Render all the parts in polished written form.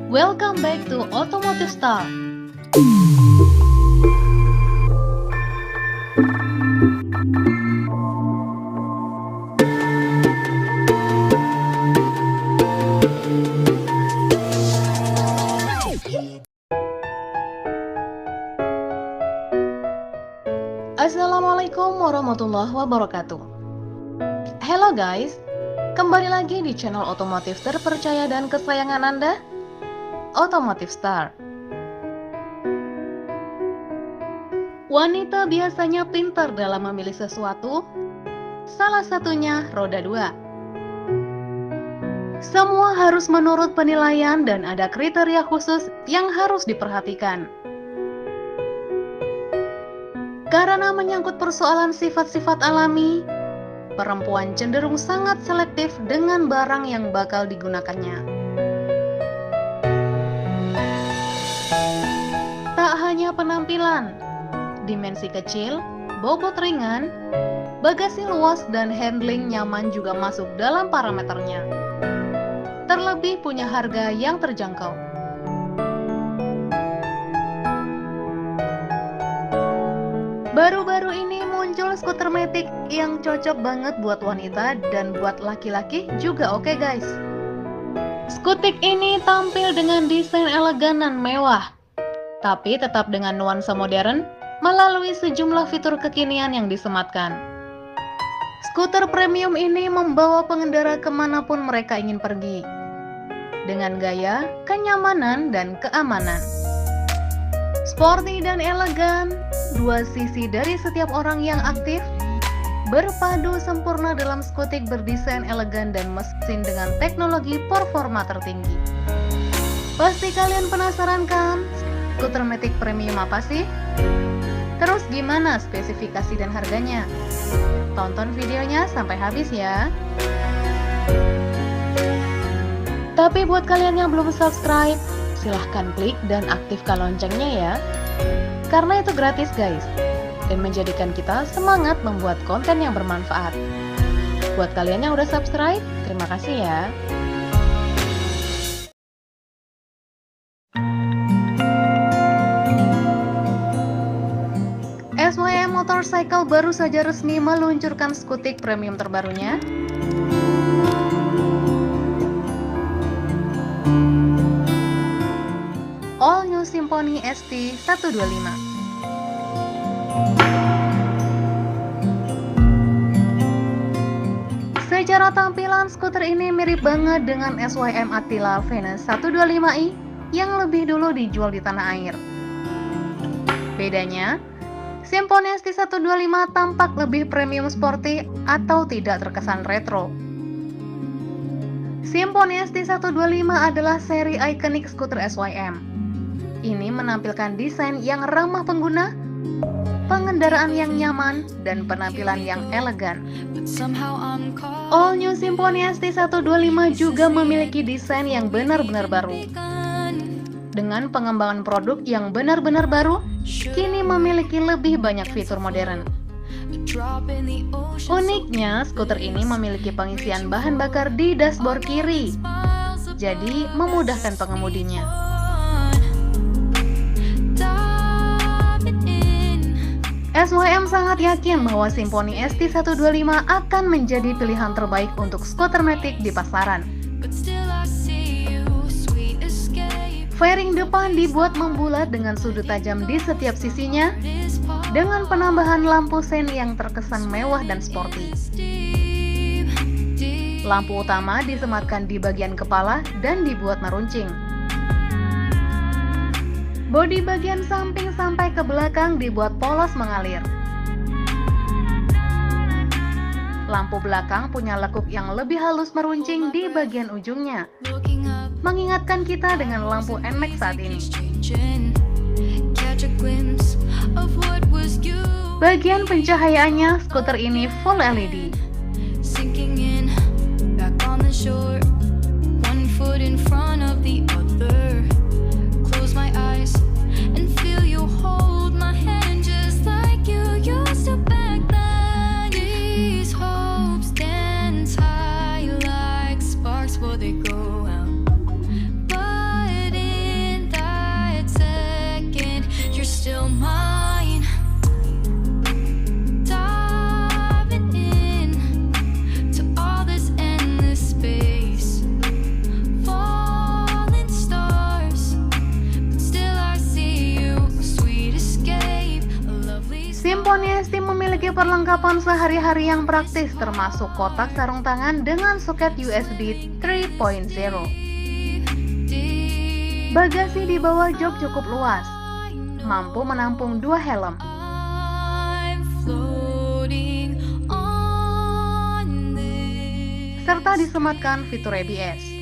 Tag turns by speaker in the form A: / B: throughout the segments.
A: Welcome back to Automotive Star. Assalamualaikum warahmatullahi wabarakatuh. Hello guys, kembali lagi di channel otomotif terpercaya dan kesayangan Anda, Automotive Star. Wanita biasanya pintar dalam memilih sesuatu, salah satunya roda dua. Semua harus menurut penilaian dan ada kriteria khusus yang harus diperhatikan. Karena menyangkut persoalan sifat-sifat alami, perempuan cenderung sangat selektif dengan barang yang bakal digunakannya. Tak hanya penampilan, dimensi kecil, bobot ringan, bagasi luas dan handling nyaman juga masuk dalam parameternya. Terlebih punya harga yang terjangkau. Baru-baru ini muncul skuter matic yang cocok banget buat wanita dan buat laki-laki juga oke guys. Skutik ini tampil dengan desain elegan dan mewah, tapi tetap dengan nuansa modern melalui sejumlah fitur kekinian yang disematkan. Skuter premium ini membawa pengendara kemanapun mereka ingin pergi, dengan gaya, kenyamanan, dan keamanan. Sporty dan elegan, dua sisi dari setiap orang yang aktif, berpadu sempurna dalam skutik berdesain elegan dan mesin dengan teknologi performa tertinggi. Pasti kalian penasaran kan, skuter matic premium apa sih? Terus gimana spesifikasi dan harganya? Tonton videonya sampai habis ya. Tapi buat kalian yang belum subscribe, silahkan klik dan aktifkan loncengnya ya, karena itu gratis guys, dan menjadikan kita semangat membuat konten yang bermanfaat. Buat kalian yang udah subscribe, terima kasih ya. SYM Motorcycle baru saja resmi meluncurkan skutik premium terbarunya. All New Symphony ST125. Secara tampilan, skuter ini mirip banget dengan SYM Attila Venus 125i yang lebih dulu dijual di tanah air. Bedanya, Symphony ST125 tampak lebih premium sporty atau tidak terkesan retro. Symphony ST125 adalah seri ikonik skuter SYM. Ini menampilkan desain yang ramah pengguna, pengendaraan yang nyaman, dan penampilan yang elegan. All New Symphony ST125 juga memiliki desain yang benar-benar baru. Dengan pengembangan produk yang benar-benar baru, kini memiliki lebih banyak fitur modern. Uniknya, skuter ini memiliki pengisian bahan bakar di dashboard kiri, jadi memudahkan pengemudinya. SYM sangat yakin bahwa Symphony ST125 akan menjadi pilihan terbaik untuk skuter matic di pasaran. Fairing depan dibuat membulat dengan sudut tajam di setiap sisinya, dengan penambahan lampu sen yang terkesan mewah dan sporty. Lampu utama disematkan di bagian kepala dan dibuat meruncing. Bodi bagian samping sampai ke belakang dibuat polos mengalir. Lampu belakang punya lekuk yang lebih halus meruncing di bagian ujungnya, mengingatkan kita dengan lampu NMAX saat ini. Bagian pencahayaannya, skuter ini full LED.
B: Before they go out, but
A: memiliki perlengkapan sehari-hari yang praktis termasuk kotak sarung tangan dengan soket USB 3.0. Bagasi di bawah jok cukup luas, mampu menampung 2 helm. Serta disematkan fitur ABS.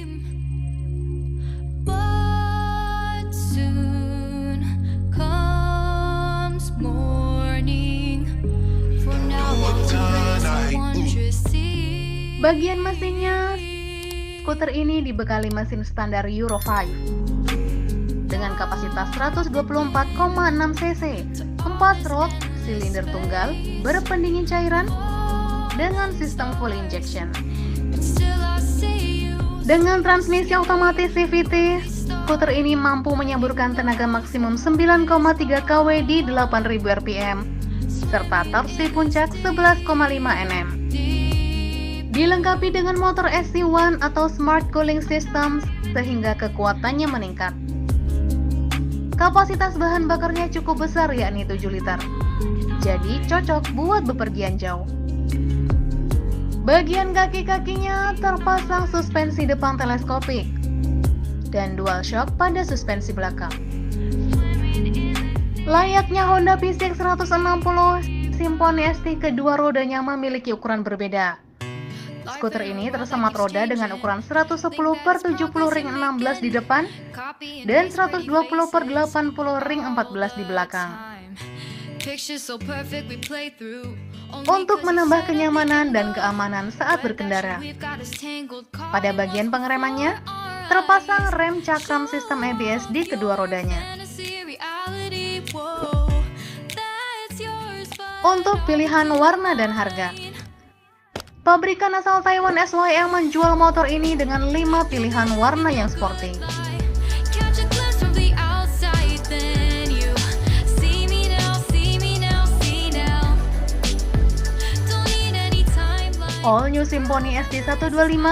A: Bagian mesinnya, skuter ini dibekali mesin standar Euro 5 dengan kapasitas 124,6 cc, 4 rod, silinder tunggal, berpendingin cairan, dengan sistem full injection. Dengan transmisi otomatis CVT, skuter ini mampu menyaburkan tenaga maksimum 9,3 kW di 8.000 rpm, serta torsi puncak 11,5 Nm. Dilengkapi dengan motor SC1 atau Smart Cooling System sehingga kekuatannya meningkat. Kapasitas bahan bakarnya cukup besar yakni 7 liter. Jadi cocok buat bepergian jauh. Bagian kaki-kakinya terpasang suspensi depan teleskopik dan dual shock pada suspensi belakang. Layaknya Honda PCX 160, Symphony ST kedua rodanya memiliki ukuran berbeda. Skuter ini tersemat roda dengan ukuran 110/70 ring 16 di depan dan 120/80 ring 14 di belakang. Untuk menambah kenyamanan dan keamanan saat berkendara. Pada bagian pengeremannya, terpasang rem cakram sistem ABS di kedua rodanya. Untuk pilihan warna dan harga, pabrikan asal Taiwan SYM menjual motor ini dengan 5 pilihan warna yang sporty. All New Symphony ST125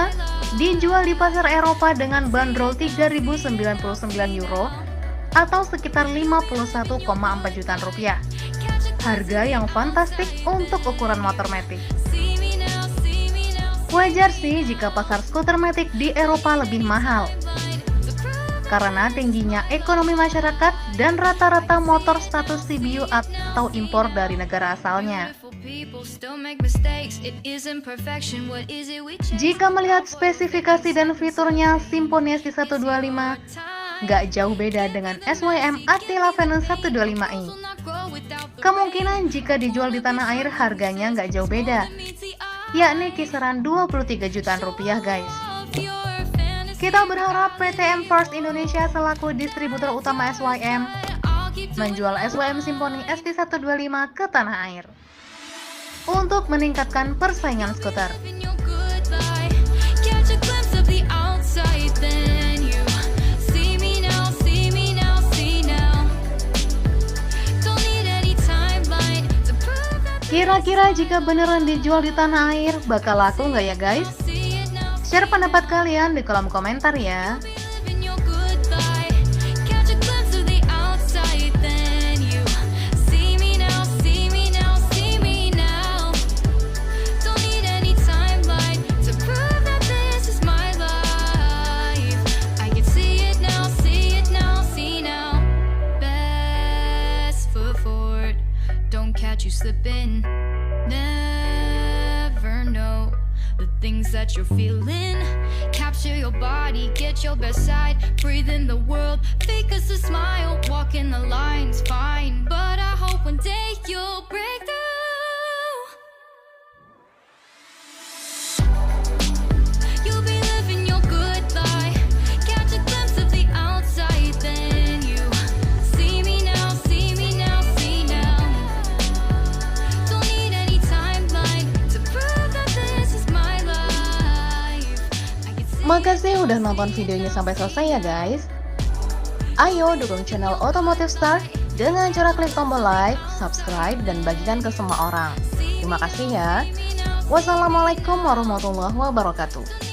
A: dijual di pasar Eropa dengan bandrol 3.099 euro atau sekitar 51,4 jutaan rupiah. Harga yang fantastik untuk ukuran motor matic. Wajar sih jika pasar skuter matic di Eropa lebih mahal, karena tingginya ekonomi masyarakat dan rata-rata motor status CBU atau impor dari negara asalnya. Jika melihat spesifikasi dan fiturnya, Symphony ST125 nggak jauh beda dengan SYM Attila Venus 125i. Kemungkinan jika dijual di tanah air harganya nggak jauh beda, yakni kisaran 23 jutaan rupiah guys. Kita berharap PT M-First Indonesia selaku distributor utama SYM menjual SYM Symphony ST125 ke tanah air untuk meningkatkan persaingan skuter. Kira-kira jika beneran dijual di tanah air, bakal laku nggak ya guys? Share pendapat kalian di kolom komentar ya.
B: You slipping, never know the things that you're feeling. Capture your body, get your best side, breathe in the world, fake us a smile, walk in the lines, fine, but I hope one day you'll break through. You'll be living your good life, catch a glimpse of the outside, then you see me now, see me now, see now. Don't need any timeline to prove that this is my life.
A: Makasih udah nonton videonya sampai selesai ya guys. Ayo dukung channel Automotive Star dengan cara klik tombol like, subscribe, dan bagikan ke semua orang. Terima kasih ya. Wassalamualaikum warahmatullahi wabarakatuh.